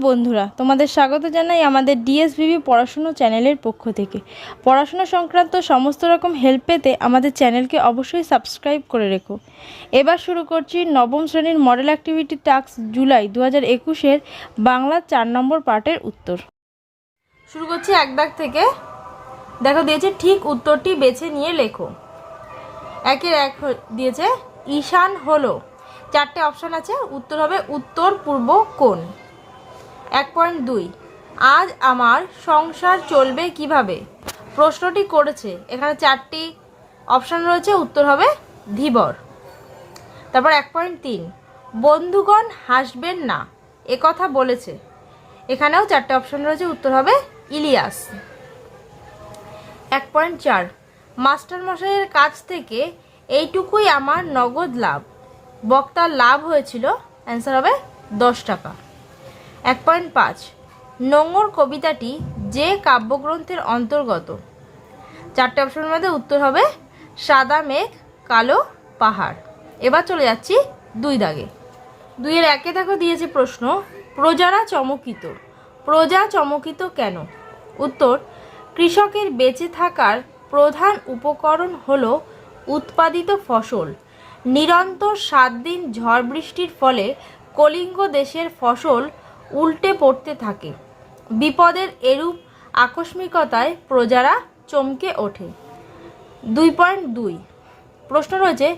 বন্ধুরা, তোমাদের স্বাগত জানাই আমাদের ডিএসভিভি পড়াশুনো চ্যানেলের পক্ষ থেকে। পড়াশোনা সংক্রান্ত সমস্ত রকম হেল্প পেতে আমাদের চ্যানেলকে অবশ্যই সাবস্ক্রাইব করে রেখো। এবার শুরু করছি নবম শ্রেণীর মডেল অ্যাক্টিভিটি টাস্ক জুলাই 2021-এর বাংলা 4 নম্বর পার্টের উত্তর। শুরু করছি এক দাগ থেকে। দেখো দিয়েছে ঠিক উত্তরটি বেছে নিয়ে লেখো। একের এক দিয়েছে ঈশান হলো, চারটে অপশান আছে, উত্তর হবে উত্তর পূর্ব কোণ। 1.2 আজ আমার সংসার চলবে কিভাবে? প্রশ্নটি করেছে, এখানে চারটি অপশান রয়েছে, উত্তর হবে ধীবর। তারপর 1.3 বন্ধুগণ হাসবেন না একথা বলেছে, এখানেও চারটে অপশান রয়েছে, উত্তর হবে ইলিয়াস। 1.4 মাস্টারমশাইয়ের কাছ থেকে এইটুকুই আমার নগদ লাভ, বক্তার লাভ হয়েছিল, অ্যান্সার হবে 10 টাকা। 1.5 নোঙর কবিতাটি যে কাব্যগ্রন্থের অন্তর্গত, চারটে অপশনের মধ্যে উত্তর হবে সাদা মেঘ কালো পাহাড়। এবার চলে যাচ্ছি 2 দাগে। 2-এর 1-এ দেখো দিয়েছে প্রশ্ন প্রজারা চমকিত, প্রজা চমকিত কেন? উত্তর কৃষকের বেঁচে থাকার প্রধান উপকরণ হলো উৎপাদিত ফসল। নিরন্তর 7 দিন ঝড় বৃষ্টির ফলে কলিঙ্গ দেশের ফসল উল্টে পড়তে থাকে। বিপদের এরূপ আকস্মিকতায় প্রজারা চমকে ওঠে। 2.2 প্রশ্ন রয়েছে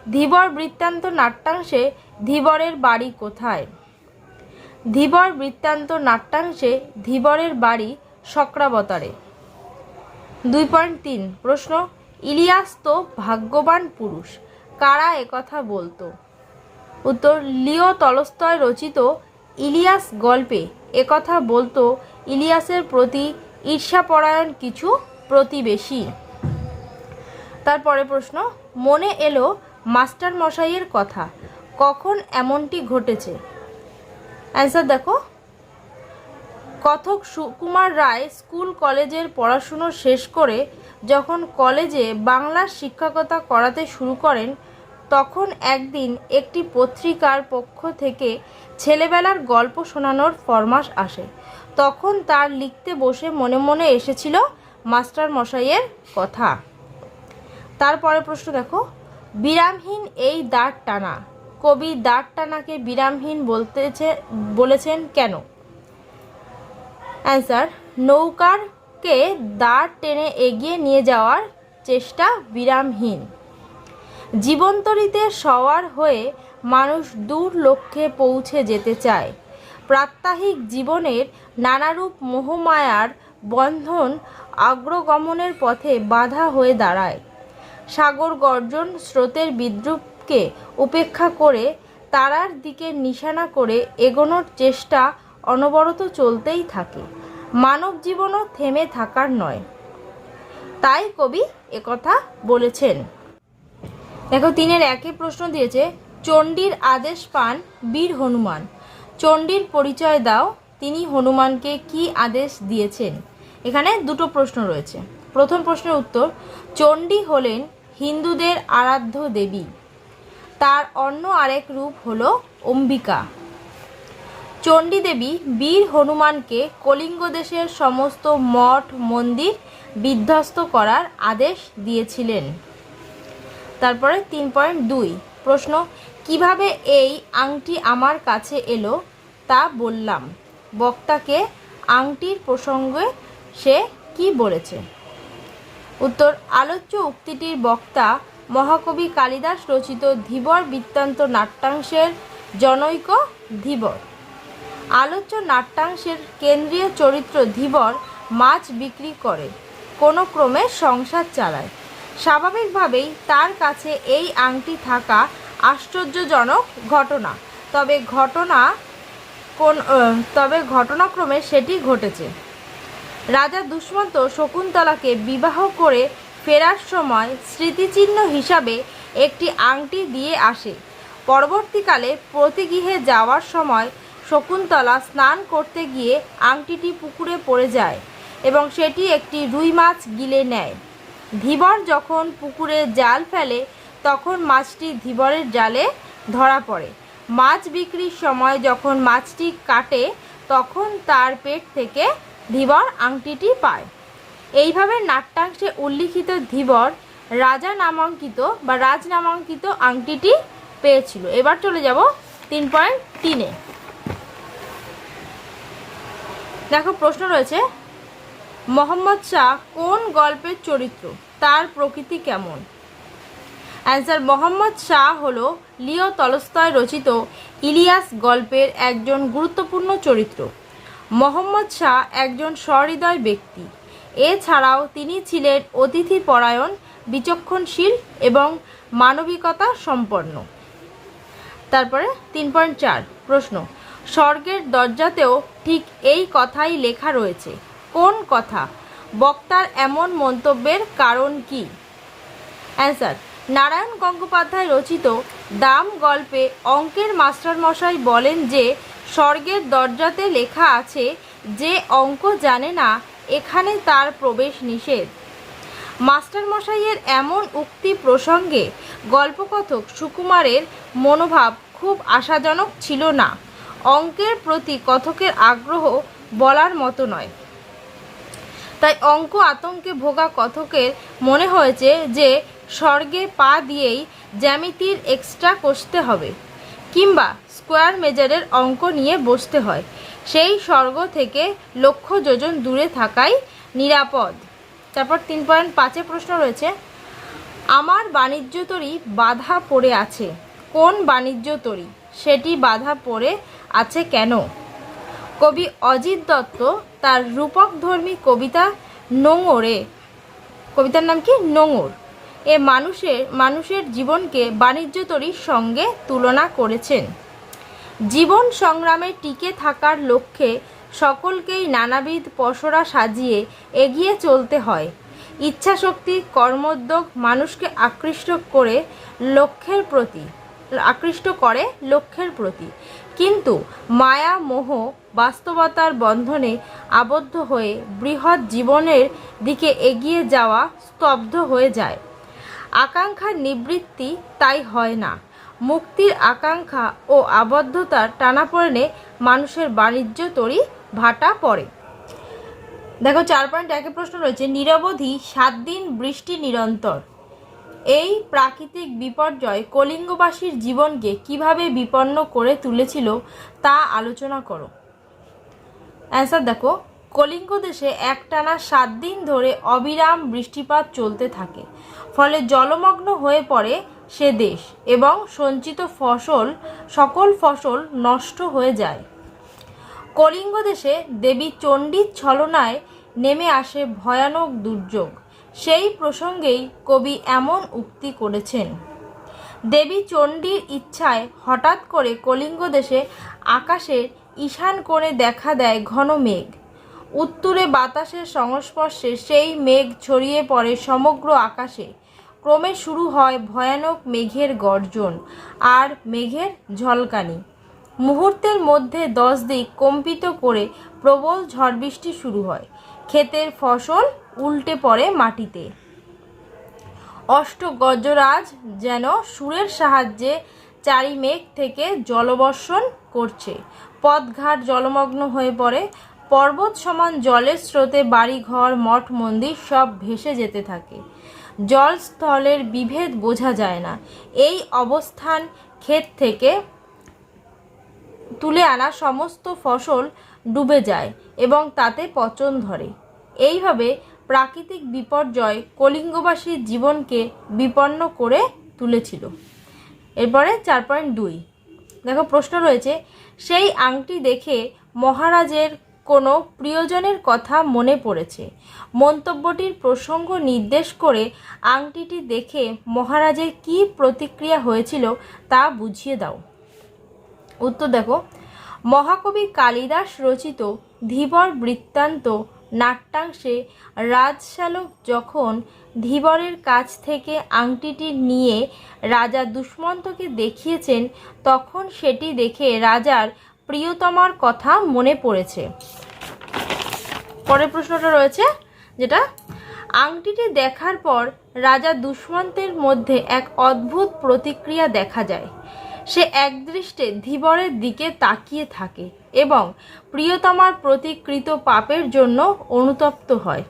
ধীবর বৃত্তান্ত নাট্যাংশে ধীবরের বাড়ি কোথায়? ধীবর বৃত্তান্ত নাট্যাংশে ধীবরের বাড়ি শক্রাবতারে। 2.3 প্রশ্ন ইলিয়াস তো ভাগ্যবান পুরুষ, কারা একথা বলতো? উত্তর লিও তলস্তয় রচিত ইলিয়াস গল্পে একথা বলতো ইলিয়াসের প্রতি ঈর্ষাপরায়ণ কিছু প্রতিবেশী। তারপরে প্রশ্ন মনে এলো মাস্টার মশাইয়ের কথা, কখন এমনটি ঘটেছে? অ্যান্সার দেখো কথক সুকুমার রায় স্কুল কলেজের পড়াশুনো শেষ করে যখন কলেজে বাংলার শিক্ষকতা করাতে শুরু করেন, তখন একদিন একটি পত্রিকার পক্ষ থেকে ছেলেবেলার গল্প শোনানোর ফরমাশ আসে। তখন তার লিখতে বসে মনে মনে এসেছিল মাস্টার মশাইয়ের কথা। তারপরে প্রশ্ন দেখো বিরামহীন এই দাঁড় টানা, কবি দাঁড় টানাকে বিরামহীন বলেছেন কেন? অ্যান্সার নৌকারকে দাঁড় টেনে এগিয়ে নিয়ে যাওয়ার চেষ্টা বিরামহীন। জীবন্তরীতে সওয়ার হয়ে মানুষ দূর লক্ষ্যে পৌঁছে যেতে চায়। প্রাত্যহিক জীবনের নানারূপ মোহমায়ার বন্ধন অগ্রগমনের পথে বাধা হয়ে দাঁড়ায়। সাগর গর্জন স্রোতের বিদ্রুপকে উপেক্ষা করে তারার দিকে নিশানা করে এগোনোর চেষ্টা অনবরত চলতেই থাকে। মানব জীবনও থেমে থাকার নয়, তাই কবি একথা বলেছেন। দেখো 3-এর 1-এ প্রশ্ন দিয়েছে চণ্ডীর আদেশ পান বীর হনুমান, চণ্ডীর পরিচয় দাও, তিনি হনুমানকে কি আদেশ দিয়েছেন? এখানে দুটো প্রশ্ন রয়েছে। প্রথম প্রশ্নের উত্তর চণ্ডী হলেন হিন্দুদের আরাধ্য দেবী, তার অন্য আরেক রূপ হলো অম্বিকা। চণ্ডী দেবী বীর হনুমানকে কলিঙ্গ দেশের সমস্ত মঠ মন্দির বিধ্বস্ত করার আদেশ দিয়েছিলেন। তারপরে 3.2 প্রশ্ন কিভাবে এই আংটি আমার কাছে এলো তা বললাম, বক্তাকে আংটির প্রসঙ্গে সে কি বলেছে? উত্তর আলোচ্য উক্তিটির বক্তা মহাকবি কালিদাস রচিত ধীবর বৃত্তান্ত নাট্যাংশের জনৈক ধীবর। আলোচ্য নাট্যাংশের কেন্দ্রীয় চরিত্র ধীবর মাছ বিক্রি করে কোনো ক্রমে সংসার চালায়। স্বাভাবিকভাবেই তার কাছে এই আংটি থাকা আশ্চর্যজনক ঘটনা, তবে ঘটনাক্রমে সেটি ঘটেছে। রাজা দুষ্মন্ত শকুন্তলাকে বিবাহ করে ফেরার সময় স্মৃতিচিহ্ন হিসাবে একটি আংটি দিয়ে আসে। পরবর্তীকালে প্রতিগৃহে যাওয়ার সময় শকুন্তলা স্নান করতে গিয়ে আংটিটি পুকুরে পড়ে যায় এবং সেটি একটি রুই মাছ গিলে নেয়। ধীবর যখন পুকুরে জাল ফেলে তখন মাছটি ধীবরের জালে ধরা পড়ে। মাছ বিক্রির সময় যখন মাছটি কাটে তখন তার পেট থেকে ধীবর আংটিটি পায়। এইভাবে নাট্যাংশে উল্লিখিত ধীবর রাজা নামাঙ্কিত বা রাজ নামাঙ্কিত আংটিটি পেয়েছিল। এবার চলে যাব 3.3-এ। দেখো প্রশ্ন রয়েছে, মোহাম্মদ শাহ কোন গল্পের চরিত্র, তার প্রকৃতি কেমন? অ্যান্সার, মোহাম্মদ শাহ হলো লিও তলস্তয় রচিত ইলিয়াস গল্পের একজন গুরুত্বপূর্ণ চরিত্র। মোহাম্মদ শাহ একজন সহৃদয় ব্যক্তি। এছাড়াও তিনি ছিলেন অতিথিপরায়ণ, বিচক্ষণশীল এবং মানবিকতা সম্পন্ন। তারপরে 3.4 প্রশ্ন, স্বর্গের দরজাতেও ঠিক এই কথাই লেখা রয়েছে। কোন কথা? বক্তার এমন মন্তব্যের কারণ কি? অ্যান্সার, নারায়ণ গঙ্গোপাধ্যায় রচিত দাম গল্পে অঙ্কের মাস্টারমশাই বলেন যে স্বর্গের দরজাতে লেখা আছে, যে অঙ্ক জানে না এখানে তার প্রবেশ নিষেধ। মাস্টারমশাইয়ের এমন উক্তি প্রসঙ্গে গল্পকথক সুকুমারের মনোভাব খুব আশাজনক ছিল না। অঙ্কের প্রতি কথকের আগ্রহ বলার মতো নয়। তাই অঙ্ক আতঙ্কে ভোগা কথকের মনে হয়েছে যে স্বর্গে পা দিয়েই জ্যামিতির এক্সট্রা কষতে হবে, কিংবা স্কোয়ার মেজারের অঙ্ক নিয়ে বসতে হয়। সেই স্বর্গ থেকে লক্ষ যোজন দূরে থাকাই নিরাপদ। তারপর 3.5-এ প্রশ্ন রয়েছে, আমার বাণিজ্য তরী বাধা পড়ে আছে। কোন বাণিজ্য তরী? সেটি বাধা পড়ে আছে কেন? কবি অজিত দত্ত তার রূপকধর্মী কবিতা নোঙরে, কবিতার নাম কি? নোঙর, এ মানুষের জীবনকে বাণিজ্য তরীর সঙ্গে তুলনা করেছেন। জীবন সংগ্রামে টিকে থাকার লক্ষ্যে সকলকেই নানাবিধ পসরা সাজিয়ে এগিয়ে চলতে হয়। ইচ্ছাশক্তি, কর্মোদ্যোগ মানুষকে আকৃষ্ট করে লক্ষ্যের প্রতি, কিন্তু মায়া মোহ বাস্তবতার বন্ধনে আবদ্ধ হয়ে বৃহৎ জীবনের দিকে এগিয়ে যাওয়া স্তব্ধ হয়ে যায়। আকাঙ্ক্ষার নিবৃত্তি তাই হয় না। মুক্তির আকাঙ্ক্ষা ও আবদ্ধতার টানাপোড়েনে মানুষের বাণিজ্য তরী ভাটা পড়ে। দেখো 4.1-এ প্রশ্ন রয়েছে, নিরবধি 7 দিন বৃষ্টি নিরন্তর। এই প্রাকৃতিক বিপর্যয় কলিঙ্গবাসীর জীবনকে কিভাবে বিপন্ন করে তুলেছিল তা আলোচনা করো। অ্যান্সার দেখো, কলিঙ্গ দেশে একটানা 7 দিন ধরে অবিরাম বৃষ্টিপাত চলতে থাকে। ফলে জলমগ্ন হয়ে পড়ে সে দেশ এবং সঞ্চিত সকল ফসল নষ্ট হয়ে যায়। কলিঙ্গ দেশে দেবী চণ্ডীর ছলনায় নেমে আসে ভয়ানক দুর্যোগ। সেই প্রসঙ্গেই কবি এমন উক্তি করেছেন, দেবী চণ্ডীর ইচ্ছায় হঠাৎ করে কলিঙ্গ দেশে আকাশের ঈশান কোণে দেখা দেয় ঘন মেঘ। উত্তুরে বাতাসের সংস্পর্শে সেই মেঘ ছড়িয়ে পড়ে সমগ্র আকাশে। ক্রমে শুরু হয় ভয়ানক মেঘের গর্জন আর মেঘের ঝলকানি। মুহূর্তের মধ্যে 10 দিক কম্পিত করে প্রবল ঝড়বৃষ্টি শুরু হয়। ক্ষেতের ফসল উল্টে পড়ে মাটিতে। অষ্টগজরাজ যেন সুরের সাহায্যে চারিমেঘ থেকে জলবর্ষণ করছে। পথঘাট জলমগ্ন হয়ে পড়ে। পর্বত সমান জলের স্রোতে বাড়িঘর, মঠ মন্দির সব ভেসে যেতে থাকে। জলস্থলের বিভেদ বোঝা যায় না। এই অবস্থান ক্ষেত থেকে তুলে আনা সমস্ত ফসল ডুবে যায় এবং তাতে পচন ধরে। এইভাবে প্রাকৃতিক বিপর্যয় কলিঙ্গবাসীর জীবনকে বিপন্ন করে তুলেছিল। এরপরে 4.2 দেখো প্রশ্ন রয়েছে, সেই আংটি দেখে মহারাজের কোনো প্রিয়জনের কথা মনে পড়েছে। মন্তব্যটির প্রসঙ্গ নির্দেশ করে আংটিটি দেখে মহারাজের কী প্রতিক্রিয়া হয়েছিল তা বুঝিয়ে দাও। উত্তর দেখো, মহাকবি কালিদাস রচিত ধীবর বৃত্তান্ত নাট্যাংশে রাজশ্যালক যখন ধীবরের কাছ থেকে আংটিটি নিয়ে রাজা দুষ্মন্তকে দেখিয়েছেন, তখন সেটি দেখে রাজার প্রিয়তমার কথা মনে পড়েছে। পরের প্রশ্নটা রয়েছে, যেটা আংটিটি দেখার পর রাজা দুষ্মন্তের মধ্যে এক অদ্ভুত প্রতিক্রিয়া দেখা যায়। সে একদৃষ্টে ধীবরের দিকে তাকিয়ে থাকে এবং প্রিয়তমার প্রতি কৃত পাপের জন্য অনুতপ্ত হয়।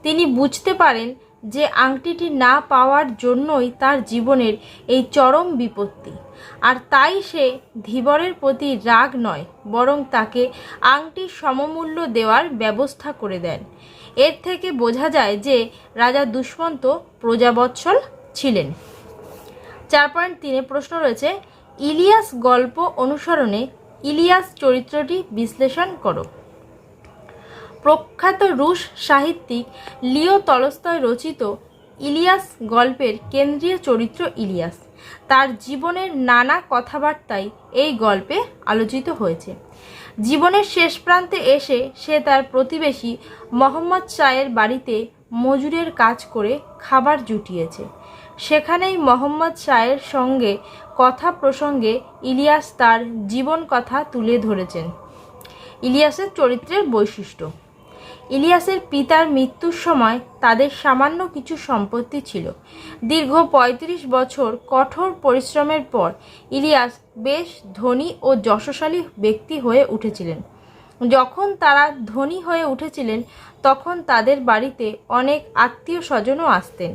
তিনি বুঝতে পারেন যে আংটিটি না পাওয়ার জন্যই তার জীবনের এই চরম বিপত্তি, আর তাই সে ধীবরের প্রতি রাগ নয়, বরং তাকে আংটির সমমূল্য দেওয়ার ব্যবস্থা করে দেন। এর থেকে বোঝা যায় যে রাজা দুষ্মন্ত প্রজাবৎসল ছিলেন। 4.3 প্রশ্ন রয়েছে, ইলিয়াস গল্প অনুসরণে ইলিয়াস চরিত্রটি বিশ্লেষণ করো। প্রখ্যাত রুশ সাহিত্যিক লিও তলস্তয় রচিত ইলিয়াস গল্পের কেন্দ্রীয় চরিত্র ইলিয়াস। তার জীবনের নানা কথাবার্তাই এই গল্পে আলোচিত হয়েছে। জীবনের শেষ প্রান্তে এসে সে তার প্রতিবেশী মোহাম্মদ শাহের বাড়িতে মজুরের কাজ করে খাবার জুটিয়েছে। সেখানেই মোহাম্মদ শাহের সঙ্গে কথা প্রসঙ্গে ইলিয়াস তার জীবন কথা তুলে ধরেছেন। ইলিয়াসের চরিত্রের বৈশিষ্ট্য। ইলিয়াসের পিতার মৃত্যুর সময় তাদের সামান্য কিছু সম্পত্তি ছিল। দীর্ঘ 35 বছর কঠোর পরিশ্রমের পর ইলিয়াস বেশ ধনী ও যশস্বী ব্যক্তি হয়ে উঠেছিলেন। যখন তারা ধনী হয়ে উঠেছিলেন তখন তাদের বাড়িতে অনেক আত্মীয় স্বজনও আসতেন।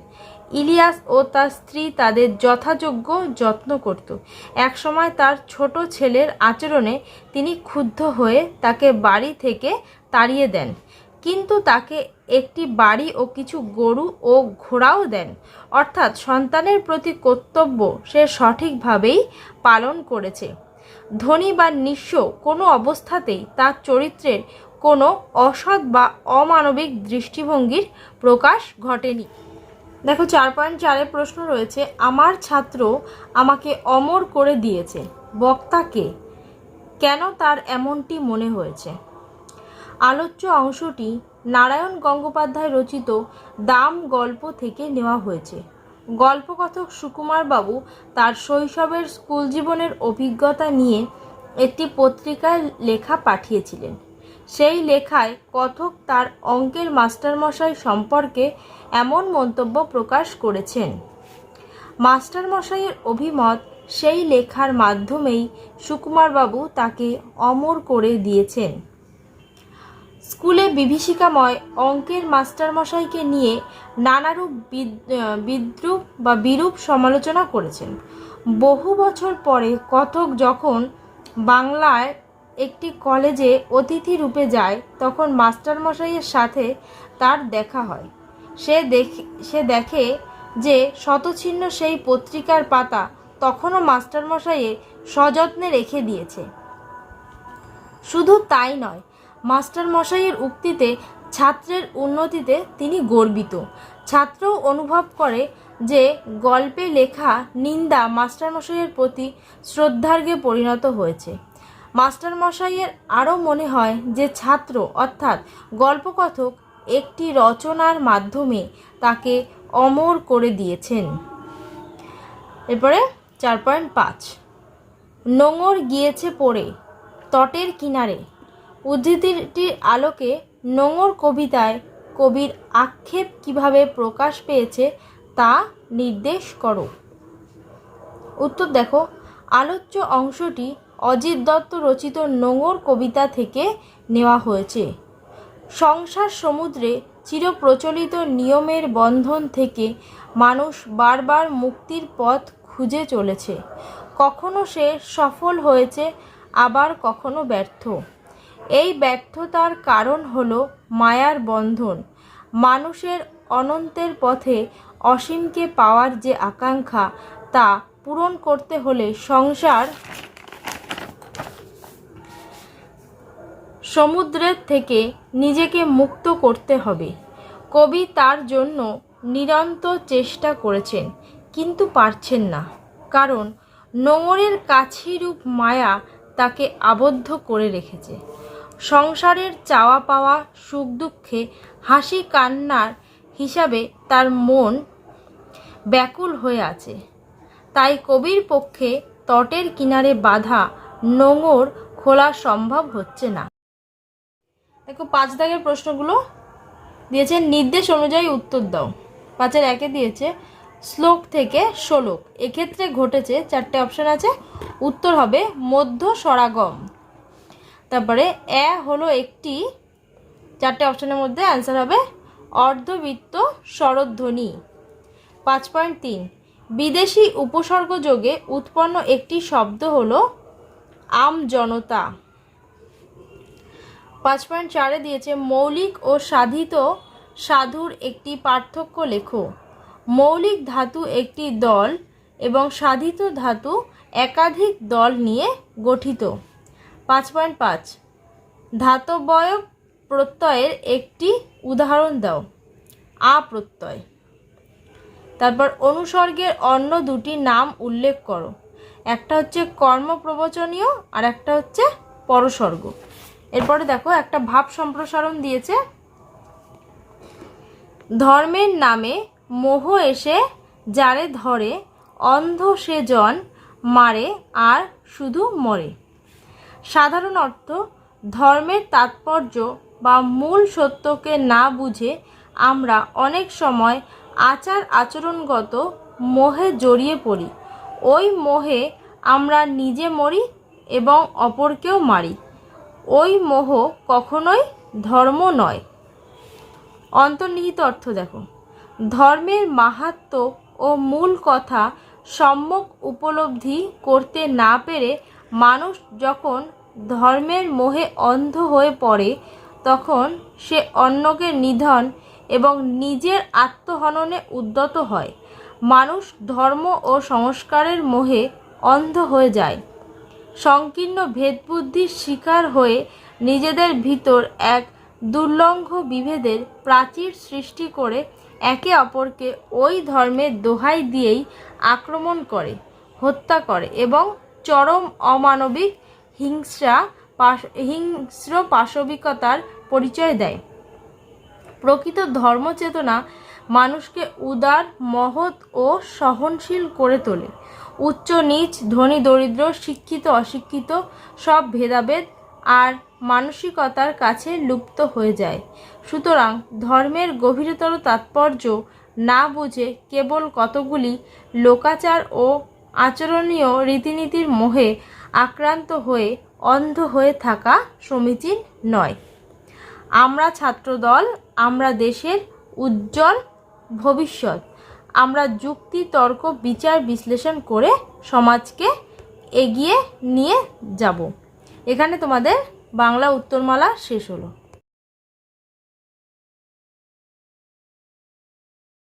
ইলিয়াস ও তার স্ত্রী তাদের যথাযোগ্য যত্ন করত। একসময় তার ছোট ছেলের আচরণে তিনি ক্ষুব্ধ হয়ে তাকে বাড়ি থেকে তাড়িয়ে দেন, কিন্তু তাকে একটি বাড়ি ও কিছু গরু ও ঘোড়াও দেন। অর্থাৎ সন্তানের প্রতি কর্তব্য সে সঠিকভাবেই পালন করেছে। ধনী বা নিঃস্ব কোনো অবস্থাতেই তার চরিত্রের কোনো অসৎ বা অমানবিক দৃষ্টিভঙ্গির প্রকাশ ঘটেনি। দেখো 4.4 প্রশ্ন রয়েছে, আমার ছাত্র আমাকে অমর করে দিয়েছে, বক্তা কে? কেন তার এমনটি মনে হয়েছে? আলোচ্য অংশটি নারায়ণ গঙ্গোপাধ্যায় রচিত দাম গল্প থেকে নেওয়া হয়েছে। গল্পকথক সুকুমার বাবু তার শৈশবের স্কুল জীবনের অভিজ্ঞতা নিয়ে একটি পত্রিকায় লেখা পাঠিয়েছিলেন। সেই লেখায় কথক তার অঙ্কের মাস্টারমশাই সম্পর্কে এমন মন্তব্য প্রকাশ করেছেন। মাস্টারমশাইয়ের অভিমত সেই লেখার মাধ্যমেই সুকুমারবাবু তাকে অমর করে দিয়েছেন। স্কুলে বিভীষিকাময় অঙ্কের মাস্টারমশাইকে নিয়ে নানারূপ বিদ্রূপ বা বিরূপ সমালোচনা করেছেন। বহু বছর পরে কথক যখন বাংলায় একটি কলেজে অতিথি রূপে যায় তখন মাস্টারমশাইয়ের সাথে তার দেখা হয়। সে দেখে যে শতছিন্ন সেই পত্রিকার পাতা তখনও মাস্টারমশাইয়ে সযত্নে রেখে দিয়েছে। শুধু তাই নয়, মাস্টারমশাইয়ের উক্তিতে ছাত্রের উন্নতিতে তিনি গর্বিত। ছাত্রও অনুভব করে যে গল্পে লেখা নিন্দা মাস্টারমশাইয়ের প্রতি শ্রদ্ধার্ঘ্যে পরিণত হয়েছে। মাস্টারমশাইয়ের আরও মনে হয় যে ছাত্র অর্থাৎ গল্পকথক একটি রচনার মাধ্যমে তাকে অমর করে দিয়েছেন। এরপরে 4.5 নোঙর গিয়েছে পড়ে তটের কিনারে। উদ্ধৃতিটির আলোকে নোঙর কবিতায় কবির আক্ষেপ কিভাবে প্রকাশ পেয়েছে তা নির্দেশ করো। উত্তর দেখো, আলোচ্য অংশটি অজিত দত্ত রচিত নোঙর কবিতা থেকে নেওয়া হয়েছে। সংসার সমুদ্রে চিরপ্রচলিত নিয়মের বন্ধন থেকে মানুষ বারবার মুক্তির পথ খুঁজে চলেছে। কখনো সে সফল হয়েছে, আবার কখনো ব্যর্থ। এই ব্যর্থতার কারণ হলো মায়ার বন্ধন। মানুষের অনন্তের পথে অসীমকে পাওয়ার যে আকাঙ্ক্ষা, তা পূরণ করতে হলে সংসার সমুদ্রের থেকে নিজেকে মুক্ত করতে হবে। কবি তার জন্য নিরন্তর চেষ্টা করেছেন, কিন্তু পারছেন না, কারণ নোঙরের কাছিরূপ মায়া তাকে আবদ্ধ করে রেখেছে। সংসারের চাওয়া পাওয়া, সুখ দুঃখে হাসি কান্নার হিসাবে তার মন ব্যাকুল হয়ে আছে। তাই কবির পক্ষে তটের কিনারে বাঁধা নোঙর খোলা সম্ভব হচ্ছে না। দেখো 5 দাগের প্রশ্নগুলো দিয়েছে, নির্দেশ অনুযায়ী উত্তর দাও। 5-এর 1 দিয়েছে শ্লোক থেকে শ্লোক। এক্ষেত্রে ঘটেছে, 4টে অপশান আছে, উত্তর হবে মধ্য স্বরাগম। তারপরে হলো একটি, 4টে অপশানের মধ্যে অ্যান্সার হবে অর্ধবৃত্ত স্বরধ্বনি। 5.3 বিদেশি উপসর্গ যোগে উৎপন্ন একটি শব্দ হলো আমজনতা। 5.4 দিয়েছে মৌলিক ও সাধিত সাধুর একটি পার্থক্য লেখো। মৌলিক ধাতু একটি দল এবং সাধিত ধাতু একাধিক দল নিয়ে গঠিত। 5.5 ধাতবয় প্রত্যয়ের একটি উদাহরণ দাও। আ প্রত্যয়। তারপর অনুসর্গের অন্য দুটি নাম উল্লেখ করো। একটা হচ্ছে কর্মপ্রবচনীয় আর একটা হচ্ছে পরসর্গ। এরপরে দেখো একটা ভাব সম্প্রসারণ দিয়েছে। ধর্মের নামে মোহ এসে যারে ধরে, অন্ধ সে জন মারে আর শুধু মরে। সাধারণ অর্থ, ধর্মের তাৎপর্য বা মূল সত্যকে না বুঝে আমরা অনেক সময় আচার আচরণগত মোহে জড়িয়ে পড়ি। ওই মোহে আমরা নিজে মরি এবং অপরকেও মারি। ওই মোহ কখনোই ধর্ম নয়। অন্তর্নিহিত অর্থ দেখো, ধর্মের মাহাত্ম্য ও মূল কথা সম্যক উপলব্ধি করতে না পেরে মানুষ যখন ধর্মের মোহে অন্ধ হয়ে পড়ে, তখন সে অন্যকে নিধন এবং নিজের আত্মহননে উদ্যত হয়। মানুষ ধর্ম ও সংস্কারের মোহে অন্ধ হয়ে যায়। সংকীর্ণ ভেদবুদ্ধির শিকার হয়ে নিজেদের ভিতর এক দুর্লঙ্ঘ বিভেদের প্রাচীর সৃষ্টি করে একে অপরকে ওই ধর্মের দোহাই দিয়েই আক্রমণ করে, হত্যা করে এবং চরম অমানবিক হিংস্র পাশবিকতার পরিচয় দেয়। প্রকৃত ধর্মচেতনা মানুষকে উদার, মহৎ ও সহনশীল করে তোলে। উচ্চ নীচ, ধনী দরিদ্র, শিক্ষিত অশিক্ষিত সব ভেদাভেদ আর মানসিকতার কাছে লুপ্ত হয়ে যায়। সুতরাং ধর্মের গভীরতর তাৎপর্য না বুঝে কেবল কতগুলি লোকাচার ও আচরণীয় রীতিনীতির মোহে আক্রান্ত হয়ে অন্ধ হয়ে থাকা সমীচীন নয়। আমরা ছাত্রদল, আমরা দেশের উজ্জ্বল ভবিষ্যৎ। আমরা যুক্তি, তর্ক, বিচার, বিশ্লেষণ করে সমাজকে এগিয়ে নিয়ে যাব। এখানে তোমাদের বাংলা উত্তরমালা শেষ হলো।